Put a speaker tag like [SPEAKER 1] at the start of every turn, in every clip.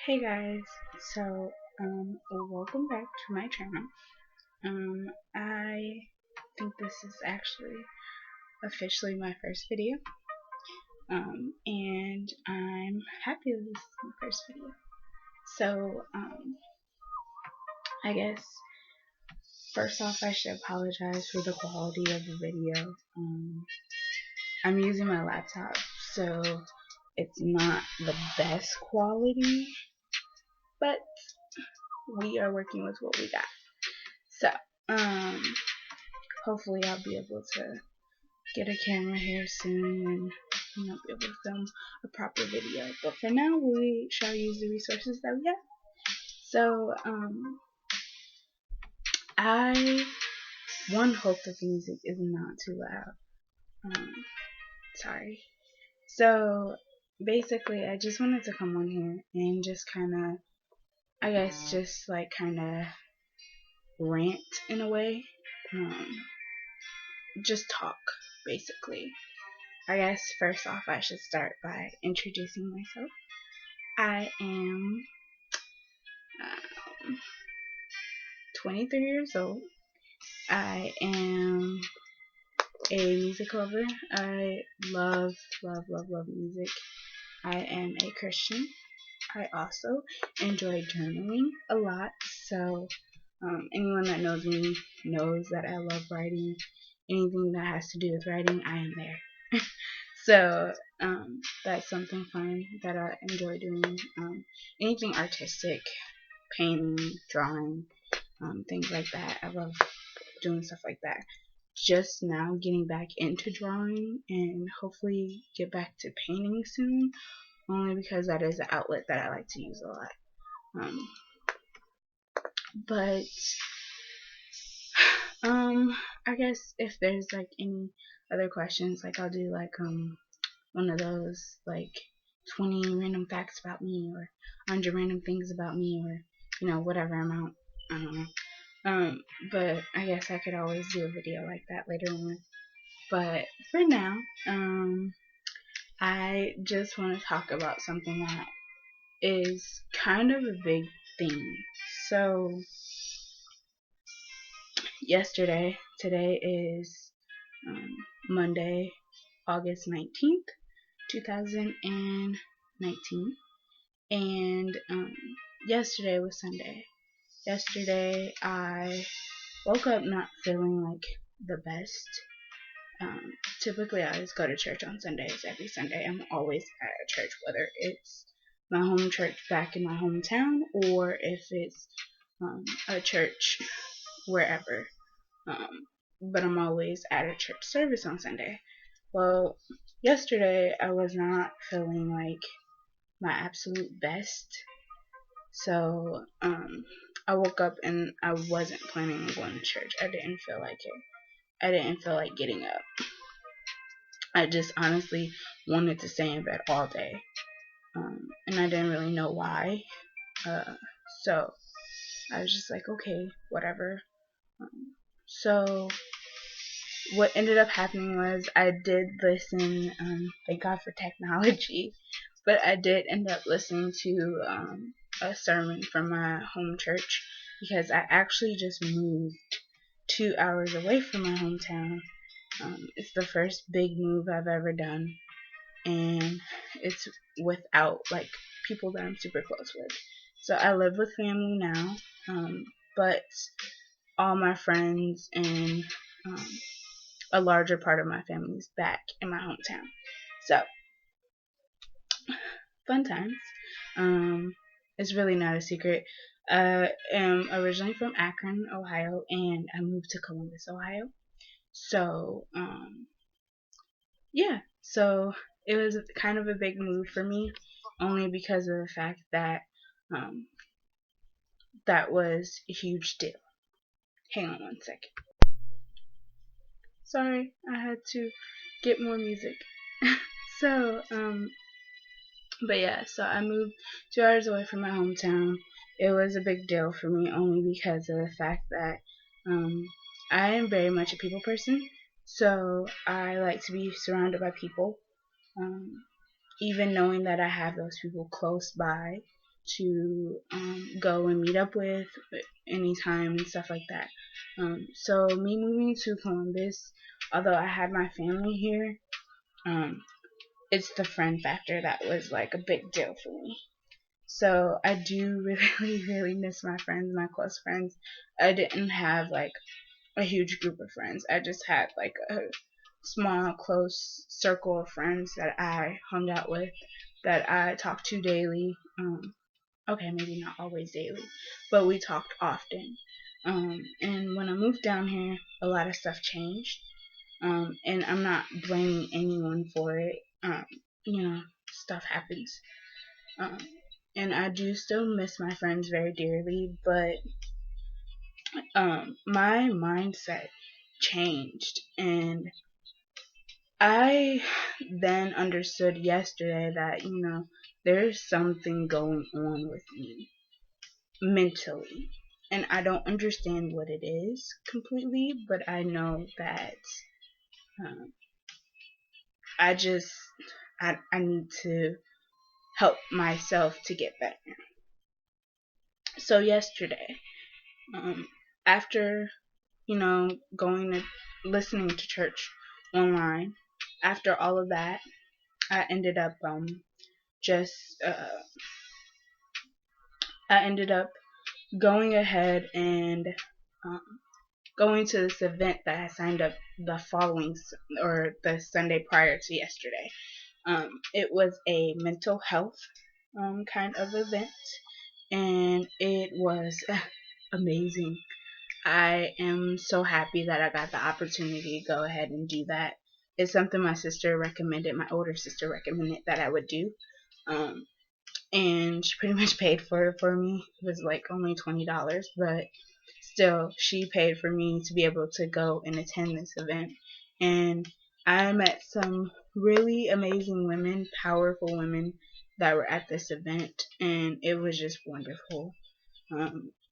[SPEAKER 1] Hey guys, so welcome back to my channel. I think this is actually officially my first video. And I'm happy that this is my first video. So, I guess first off, I should apologize for the quality of the video. I'm using my laptop, so it's not the best quality, but we are working with what we got. So, um, hopefully I'll be able to get a camera here soon and be able to film a proper video. But for now, we shall use the resources that we have. So, I hope that the music is not too loud. Sorry. So, basically, I just wanted to come on here and just kind of, I guess, just like kind of rant in a way. Just talk, basically. I guess first off, I should start by introducing myself. I am 23 years old. I am a music lover. I love music. I am a Christian. I also enjoy journaling a lot. So anyone that knows me knows that I love writing. Anything that has to do with writing, I am there. So that's something fun that I enjoy doing. Anything artistic, painting, drawing, things like that. I love doing stuff like that. Just now getting back into drawing and hopefully get back to painting soon, only because that is an outlet that I like to use a lot. But I guess if there's like any other questions, like I'll do like one of those like 20 random facts about me or 100 random things about me, or whatever amount. I don't know. But I guess I could always do a video like that later on. But for now, I just want to talk about something that is kind of a big thing. So today is Monday, August 19th, 2019, and yesterday was Sunday. Yesterday I woke up not feeling like the best. Typically I always go to church on Sundays. Every Sunday I'm always at a church, whether it's my home church back in my hometown or if it's a church wherever. But I'm always at a church service on Sunday. Well, yesterday I was not feeling like my absolute best. So I woke up and I wasn't planning on going to church. I didn't feel like it. I didn't feel like getting up. I just honestly wanted to stay in bed all day. And I didn't really know why. So I was just like, okay, whatever. So what ended up happening was I did listen, thank God for technology, but I did end up listening to a sermon from my home church because I actually just moved 2 hours away from my hometown. It's the first big move I've ever done, and it's without like people that I'm super close with. So I live with family now, but all my friends and a larger part of my family is back in my hometown. So fun times. It's really not a secret. I am originally from Akron, Ohio, and I moved to Columbus, Ohio. So yeah, so it was kind of a big move for me, only because of the fact that that was a huge deal. Hang on one second. Sorry, I had to get more music. So but yeah, so I moved 2 hours away from my hometown. It was a big deal for me only because of the fact that I am very much a people person. So I like to be surrounded by people. Even knowing that I have those people close by to go and meet up with anytime and stuff like that. So me moving to Columbus, although I had my family here, it's the friend factor that was like a big deal for me. So I do really, really miss my friends, my close friends. I didn't have like a huge group of friends. I just had like a small, close circle of friends that I hung out with, that I talked to daily. Okay, maybe not always daily, but we talked often. And when I moved down here, a lot of stuff changed. And I'm not blaming anyone for it. You know, stuff happens. Um, and I do still miss my friends very dearly, but my mindset changed, and I then understood yesterday that, there's something going on with me mentally. And I don't understand what it is completely, but I know that um, I just, I need to help myself to get better. So yesterday, after, going to listening to church online, after all of that, I ended up just I ended up going ahead and um, going to this event that I signed up the following or the Sunday prior to yesterday. It was a mental health kind of event, and it was amazing. I am so happy that I got the opportunity to go ahead and do that. It's something my sister recommended, my older sister recommended that I would do. Um, and she pretty much paid for it for me. It was like only $20, but still, she paid for me to be able to go and attend this event. And I met some really amazing women, powerful women that were at this event, and it was just wonderful.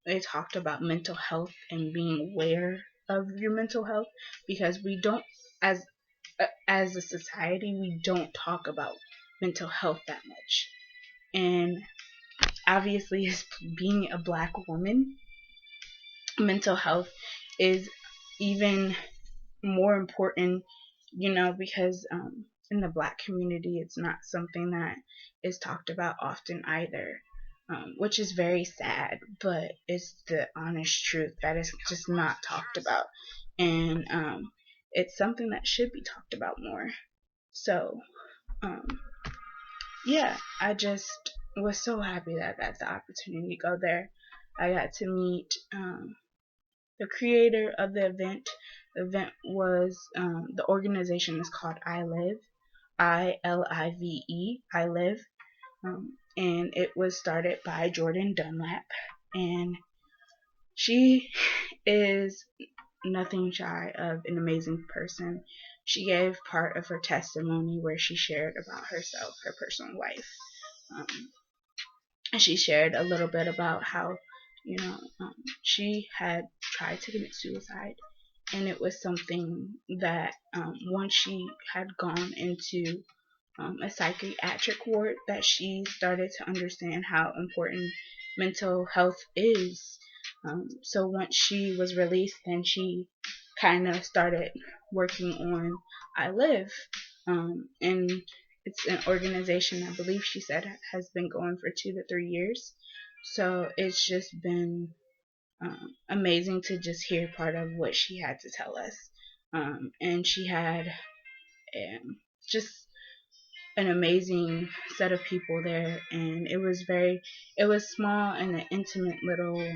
[SPEAKER 1] They talked about mental health and being aware of your mental health, because we don't, as a society, we don't talk about mental health that much. And obviously, as being a black woman, mental health is even more important, because in the black community, it's not something that is talked about often either, which is very sad, but it's the honest truth that is just not talked about. And it's something that should be talked about more. So, um, yeah, I just was so happy that I got the opportunity to go there. I got to meet the creator of the event. The event was, the organization is called I Live, ILIVE, I Live, and it was started by Jordan Dunlap, and she is nothing shy of an amazing person. She gave part of her testimony where she shared about herself, her personal life. Um, she shared a little bit about how, she had tried to commit suicide, and it was something that, once she had gone into a psychiatric ward, that she started to understand how important mental health is. So once she was released, then she kind of started working on I Live, and it's an organization, I believe she said, has been going for 2 to 3 years. So it's just been amazing to just hear part of what she had to tell us. And she had just an amazing set of people there, and it was small and an intimate little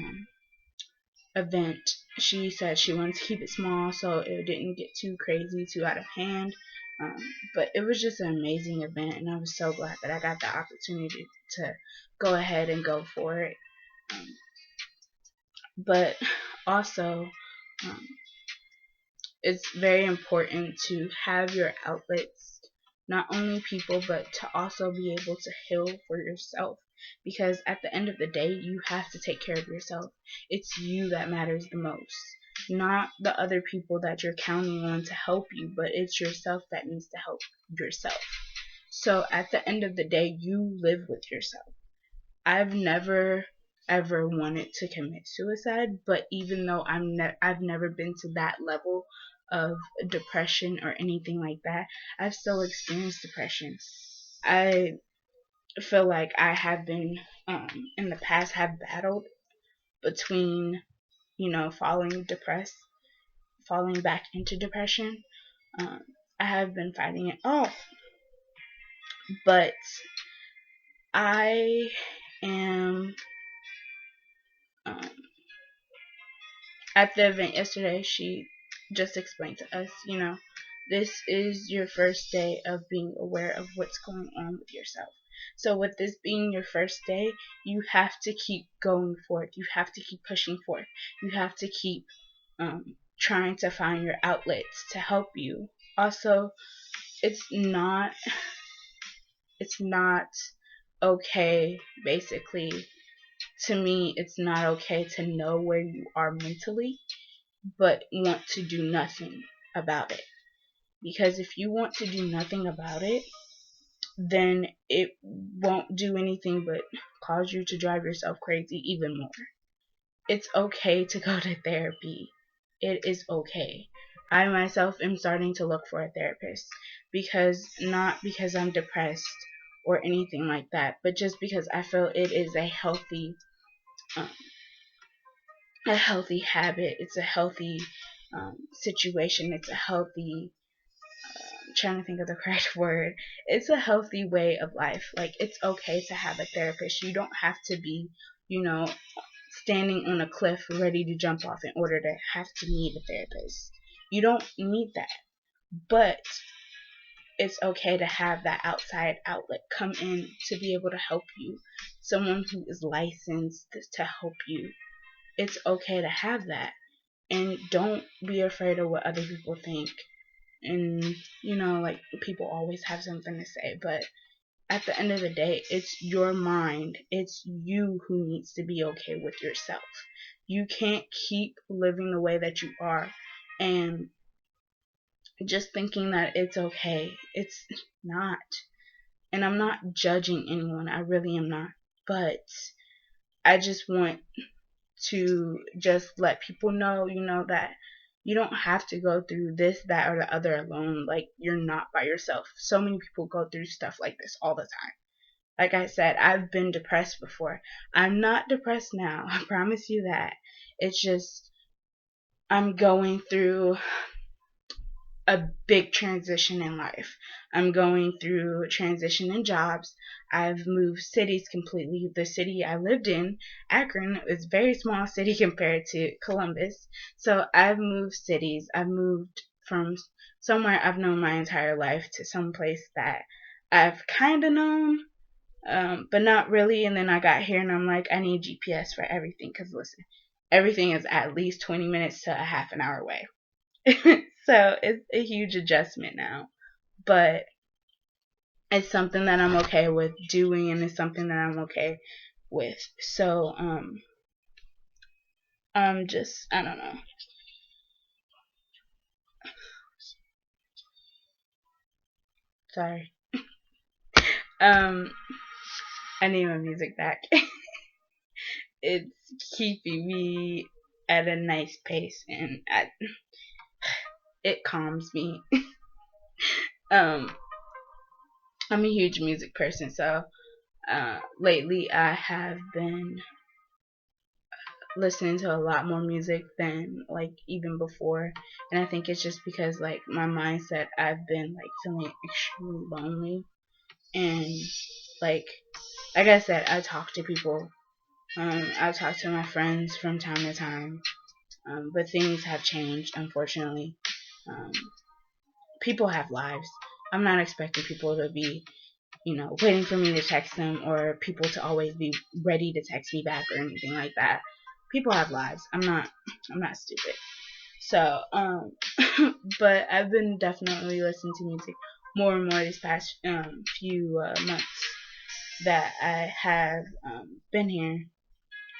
[SPEAKER 1] event. She said she wanted to keep it small so it didn't get too crazy, too out of hand. But it was just an amazing event, and I was so glad that I got the opportunity to go ahead and go for it. But also, um, it's very important to have your outlets, not only people, but to also be able to heal for yourself. Because at the end of the day, you have to take care of yourself. It's you that matters the most, not the other people that you're counting on to help you, but it's yourself that needs to help yourself. So at the end of the day, you live with yourself. I've never ever wanted to commit suicide, but even though I've never been to that level of depression or anything like that, I've still experienced depression. I feel like I have been in the past have battled between, falling back into depression. Um, I have been fighting it off, but I am um, at the event yesterday. She just explained to us, this is your first day of being aware of what's going on with yourself. So with this being your first day, you have to keep going forth. You have to keep pushing forth. You have to keep trying to find your outlets to help you. Also, it's not it's not okay, basically. To me, it's not okay to know where you are mentally but want to do nothing about it. Because if you want to do nothing about it, then it won't do anything but cause you to drive yourself crazy even more. It's okay to go to therapy. It is okay. I myself am starting to look for a therapist, because not because I'm depressed or anything like that, but just because I feel it is um, a healthy habit. It's a healthy situation. It's a healthy, I'm trying to think of the correct word. It's a healthy way of life. Like, it's okay to have a therapist. You don't have to be, you know, standing on a cliff ready to jump off in order to have to need a therapist. You don't need that. But it's okay to have that outside outlet come in to be able to help you. Someone who is licensed to help you. It's okay to have that. And don't be afraid of what other people think. And, like, people always have something to say, but at the end of the day, it's your mind. It's you who needs to be okay with yourself. You can't keep living the way that you are and just thinking that it's okay. It's not. And I'm not judging anyone. I really am not. But I just want to just let people know, that you don't have to go through this, that, or the other alone. Like, you're not by yourself. So many people go through stuff like this all the time. Like I said, I've been depressed before. I'm not depressed now. I promise you that. It's just, I'm going through a big transition in life. I'm going through a transition in jobs. I've moved cities completely. The city I lived in, Akron, is a very small city compared to Columbus. So I've moved cities. I've moved from somewhere I've known my entire life to someplace that I've kind of known, but not really. And then I got here and I'm like, I need GPS for everything, because listen, everything is at least 20 minutes to a half an hour away. So it's a huge adjustment now, but it's something that I'm okay with doing, and it's something that I'm okay with. So I'm just, I don't know. Sorry. Um I need my music back. It's keeping me at a nice pace, and it calms me. um I'm a huge music person, so lately I have been listening to a lot more music than, like, even before. And I think it's just because, like, my mindset, I've been, like, feeling extremely lonely. And like I said, I talk to people. I talk to my friends from time to time. But things have changed, unfortunately. um, People have lives. I'm not expecting people to be, waiting for me to text them, or people to always be ready to text me back or anything like that. People have lives. I'm not stupid. So, but I've been definitely listening to music more and more these past few months that I have been here.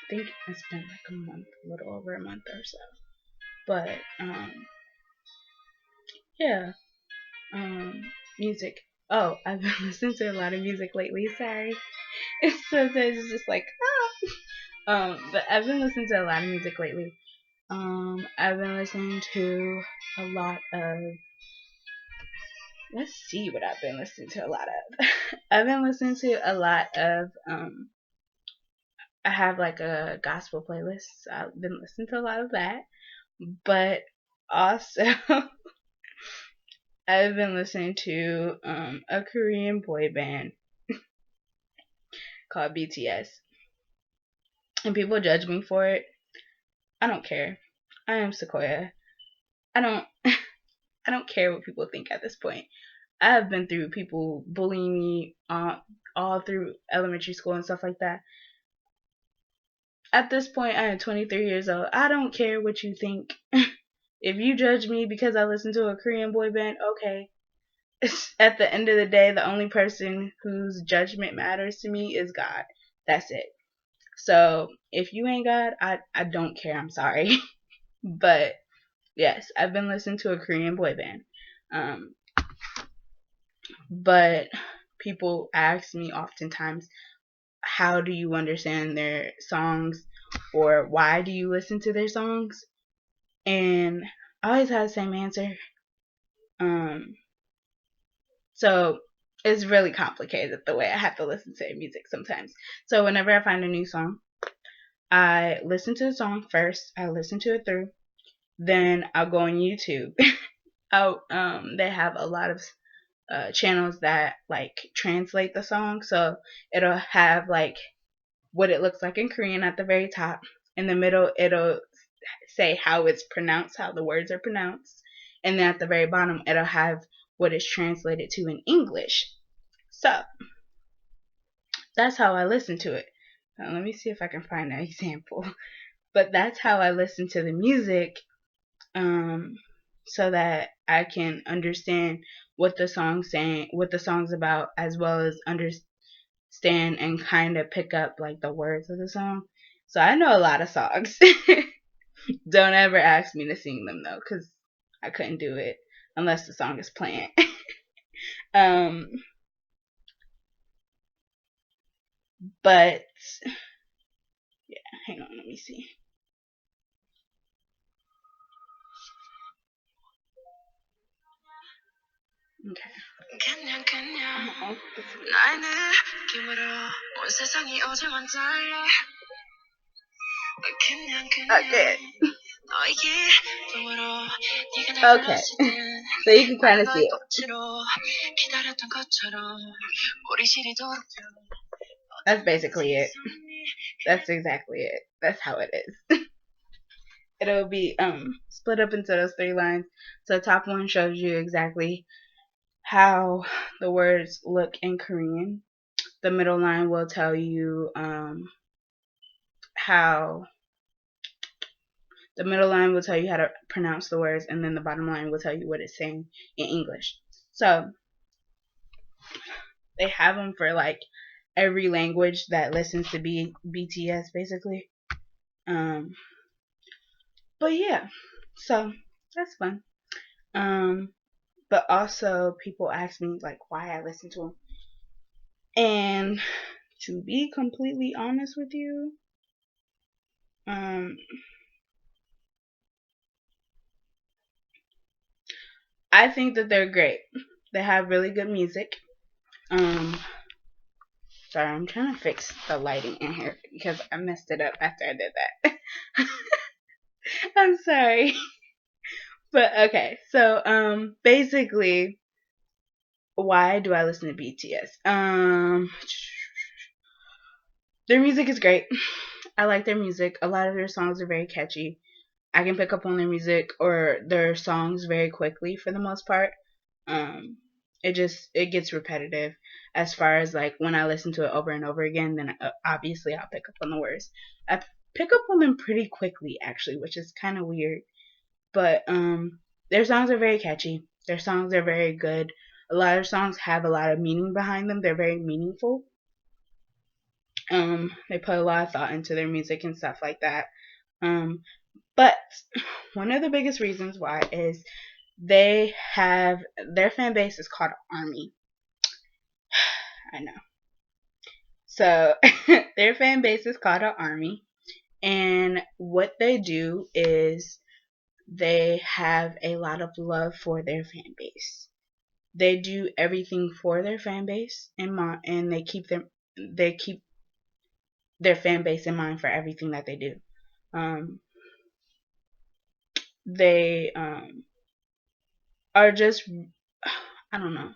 [SPEAKER 1] I think it's been like a month, a little over a month or so. But yeah, music. Oh, I've been listening to a lot of music lately. Sorry. Sometimes it's just like, but I've been listening to a lot of music lately. I've been listening to a lot of. Let's see what I've been listening to a lot of. I've been listening to a lot of. I have like a gospel playlist. So I've been listening to a lot of that, but also I've been listening to a Korean boy band called BTS, and people judge me for it. I don't care. I am Sequoia. I don't. I don't care what people think at this point. I have been through people bullying me all through elementary school and stuff like that. At this point, I am 23 years old. I don't care what you think. If you judge me because I listen to a Korean boy band, okay. At the end of the day, the only person whose judgment matters to me is God. That's it. So if you ain't God, I don't care. I'm sorry. But yes, I've been listening to a Korean boy band. Um, but people ask me oftentimes, how do you understand their songs, or why do you listen to their songs? And I always have the same answer. Um, so it's really complicated the way I have to listen to music sometimes. So whenever I find a new song, I listen to the song first. I listen to it through. Then I'll go on YouTube. They have a lot of channels that like translate the song, so it'll have like what it looks like in Korean at the very top. In the middle, it'll say how it's pronounced, how the words are pronounced, and then at the very bottom, it'll have what it's translated to in English. So that's how I listen to it. Now, let me see if I can find an example. But that's how I listen to the music, um, so that I can understand what the song's saying, what the song's about, as well as understand and kind of pick up like the words of the song. So I know a lot of songs. Don't ever ask me to sing them though, because I couldn't do it unless the song is playing. um, but yeah, hang on, let me see. Okay. Okay. Okay. So you can kind of see it. That's basically it. That's exactly it. That's how it is. It'll be split up into those three lines. So the top one shows you exactly how the words look in Korean. The middle line will tell you how to pronounce the words, and then the bottom line will tell you what it's saying in English. So they have them for like every language that listens to BTS basically. But yeah, so that's fun. But also people ask me like why I listen to them, and to be completely honest with you, I think that they're great. They have really good music. Sorry, I'm trying to fix the lighting in here because I messed it up after I did that. I'm sorry. But okay, so basically, why do I listen to BTS? Their music is great. I like their music. A lot of their songs are very catchy. I can pick up on their music or their songs very quickly for the most part. It gets repetitive as far as like when I listen to it over and over again, then obviously I'll pick up on the words. I pick up on them pretty quickly actually, which is kind of weird. But their songs are very catchy. Their songs are very good. A lot of songs have a lot of meaning behind them. They're very meaningful. They put a lot of thought into their music and stuff like that. But one of the biggest reasons why is they have their fan base is called ARMY. I know. So their fan base is called an army, and what they do is they have a lot of love for their fan base. They do everything for their fan base in mind, and they keep their fan base in mind for everything that they do. Um, they are just, I don't know.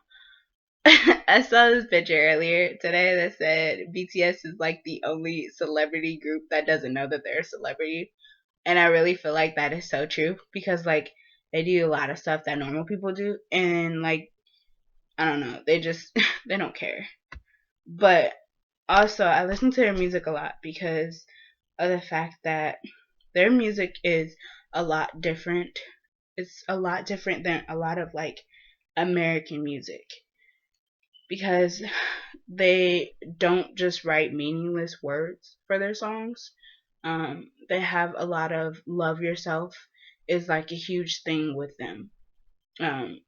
[SPEAKER 1] I saw this picture earlier today that said BTS is like the only celebrity group that doesn't know that they're a celebrity. And I really feel like that is so true because like they do a lot of stuff that normal people do, and like I don't know, they just they don't care. But also I listen to their music a lot because of the fact that their music is a lot different. It's a lot different than a lot of like American music because they don't just write meaningless words for their songs. They have a lot of love yourself is like a huge thing with them.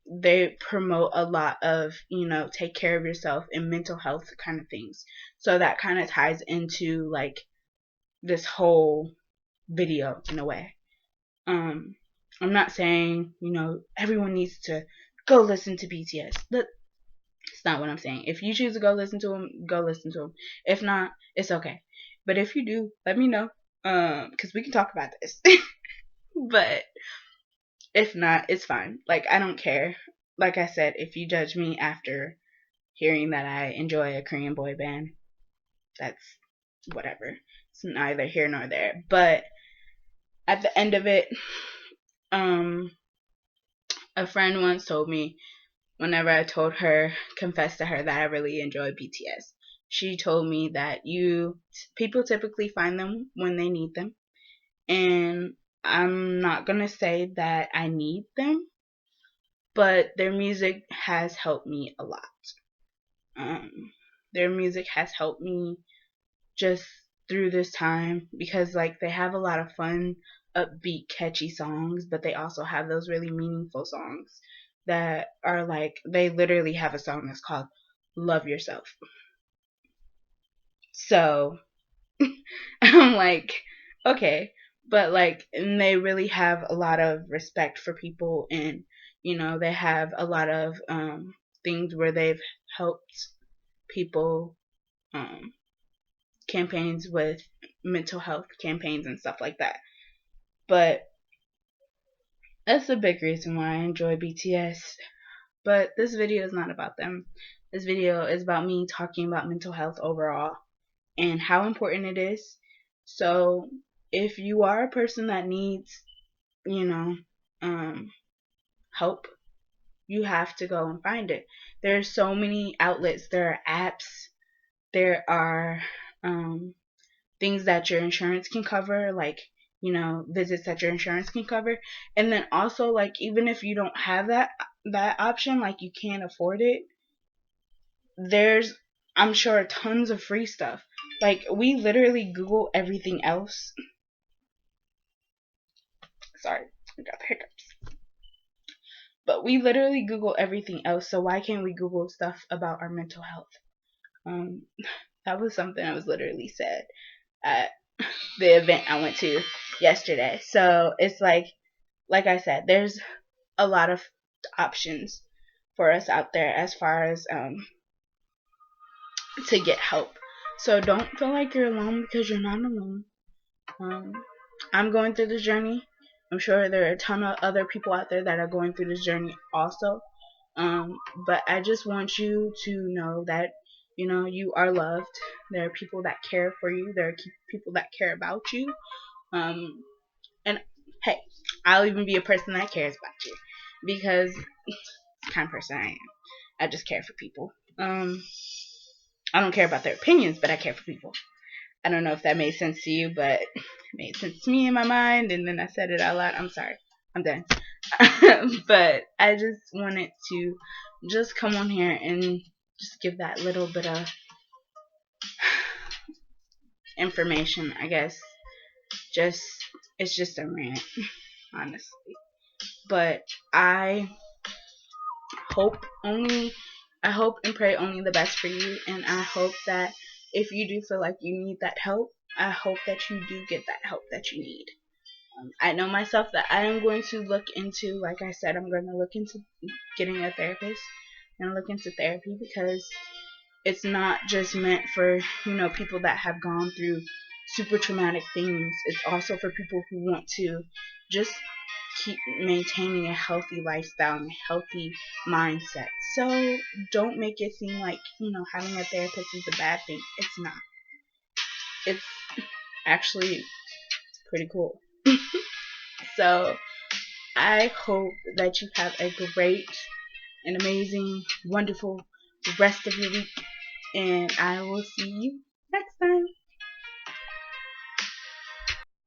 [SPEAKER 1] They promote a lot of, take care of yourself and mental health kind of things. So that kind of ties into like this whole video in a way. Um, I'm not saying, everyone needs to go listen to BTS. It's not what I'm saying. If you choose to go listen to them, go listen to them. If not, it's okay. But if you do, let me know. Because we can talk about this. But if not, it's fine. Like, I don't care. Like I said, if you judge me after hearing that I enjoy a Korean boy band, that's whatever. It's neither here nor there. But at the end of it, um, a friend once told me whenever I told her, confessed to her that I really enjoy BTS. She told me that people typically find them when they need them. And I'm not going to say that I need them, but their music has helped me a lot. Their music has helped me just through this time because like they have a lot of fun, upbeat, catchy songs, but they also have those really meaningful songs that are like they literally have a song that's called Love Yourself. So I'm like, okay, but like and they really have a lot of respect for people, and they have a lot of things where they've helped people, um campaigns with mental health campaigns and stuff like that. But that's a big reason why I enjoy BTS. But this video is not about them. This video is about me talking about mental health overall and how important it is. So if you are a person that needs, you know, help, you have to go and find it. There's so many outlets. There are apps. There are things that your insurance can cover, like visits that your insurance can cover. And then also, like, even if you don't have that option, like you can't afford it, there's, I'm sure, tons of free stuff. Like, we literally Google everything else. Sorry, I got the hiccups. But we literally Google everything else, so why can't we Google stuff about our mental health? um that was something that was literally said at the event I went to yesterday. So it's like I said, there's a lot of options for us out there as far as to get help. So don't feel like you're alone because you're not alone. Um, I'm going through this journey. I'm sure there are a ton of other people out there that are going through this journey also. But I just want you to know that you are loved. There are people that care for you. There are people that care about you. And hey, I'll even be a person that cares about you because it's the kind of person I am. I just care for people. I don't care about their opinions, but I care for people. I don't know if that made sense to you, but it made sense to me in my mind, and then I said it out loud. I'm sorry. I'm done. But I just wanted to just come on here and just give that little bit of information, I guess. Just, it's just a rant, honestly. But I hope only I hope and pray only the best for you, and I hope that if you do feel like you need that help, I hope that you do get that help that you need. I know myself that I am going to look into, like I said, I'm going to look into getting a therapist and look into therapy, because it's not just meant for, people that have gone through super traumatic things. It's also for people who want to just keep maintaining a healthy lifestyle and a healthy mindset. So don't make it seem like, having a therapist is a bad thing. It's not. It's actually pretty cool. So I hope that you have a great and amazing, wonderful rest of your week, and I will see you